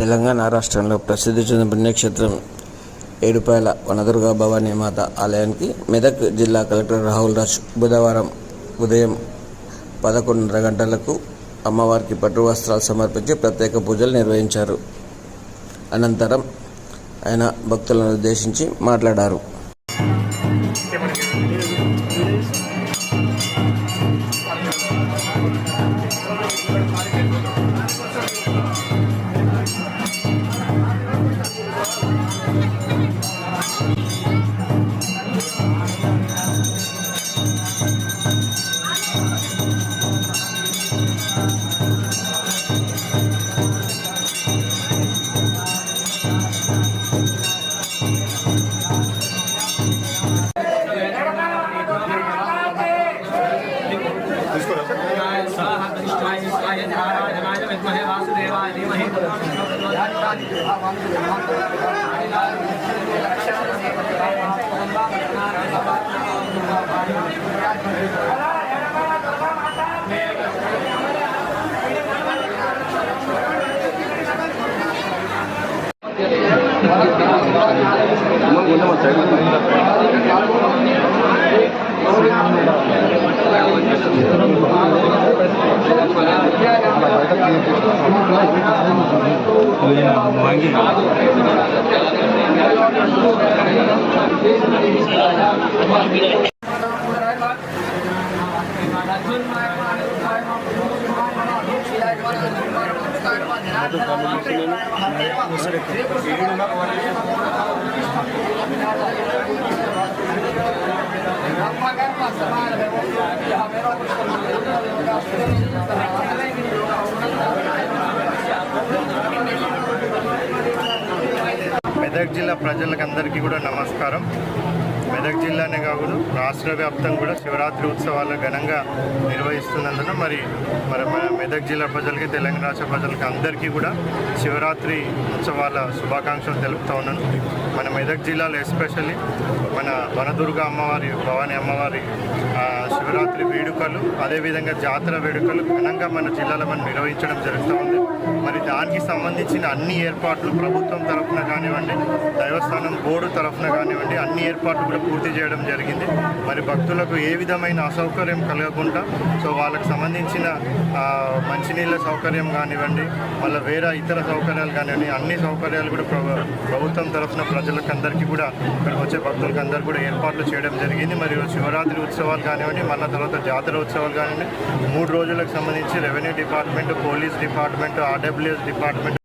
తెలంగాణ రాష్ట్రంలో ప్రసిద్ధి చెందిన పుణ్యక్షేత్రం ఏడుపాయల వనదుర్గ భవానీ మాత ఆలయానికి మెదక్ జిల్లా కలెక్టర్ రాహుల్ రాజ్ బుధవారం ఉదయం 11:30 గంటలకు అమ్మవారికి పట్టు వస్త్రాలు సమర్పించి ప్రత్యేక పూజలు నిర్వహించారు. అనంతరం ఆయన భక్తులను ఉద్దేశించి మాట్లాడారు. మెదక్ జిల్లా ప్రజలకందరికీ కూడా నమస్కారం. మెదక్ జిల్లానే కాకుండా రాష్ట్ర వ్యాప్తంగా కూడా శివరాత్రి ఉత్సవాలు ఘనంగా నిర్వహిస్తున్నందున మరి మన మెదక్ జిల్లా ప్రజలకి, తెలంగాణ రాష్ట్ర ప్రజలకి అందరికీ కూడా శివరాత్రి ఉత్సవాల శుభాకాంక్షలు తెలుపుతూ ఉన్నాను. మన మెదక్ జిల్లాలో ఎస్పెషల్లీ మన వనదుర్గ అమ్మవారి, భవానీ అమ్మవారి శివరాత్రి వేడుకలు, అదేవిధంగా జాతర వేడుకలు ఘనంగా మన జిల్లాలో మనం నిర్వహించడం జరుగుతూ ఉంది. మరి దానికి సంబంధించిన అన్ని ఏర్పాట్లు ప్రభుత్వం తరఫున కానివ్వండి, దేవస్థానం బోర్డు తరఫున కానివ్వండి, అన్ని ఏర్పాట్లు కూడా పూర్తి చేయడం జరిగింది. మరి భక్తులకు ఏ విధమైన అసౌకర్యం కలగకుండా వాళ్ళకి సంబంధించిన మంచినీళ్ళ సౌకర్యం కానివ్వండి, మళ్ళీ వేరే ఇతర సౌకర్యాలు కానివ్వండి, అన్ని సౌకర్యాలు కూడా ప్రభుత్వం తరఫున ప్రజలకు అందరికీ కూడా ఇక్కడికి వచ్చే భక్తులకు అందరికీ కూడా ఏర్పాట్లు చేయడం జరిగింది. మరియు శివరాత్రి ఉత్సవాలు కానివ్వండి, మళ్ళీ తర్వాత జాతర ఉత్సవాలు కానివ్వండి, 3 రోజులకు సంబంధించి revenue department, police department, RWS department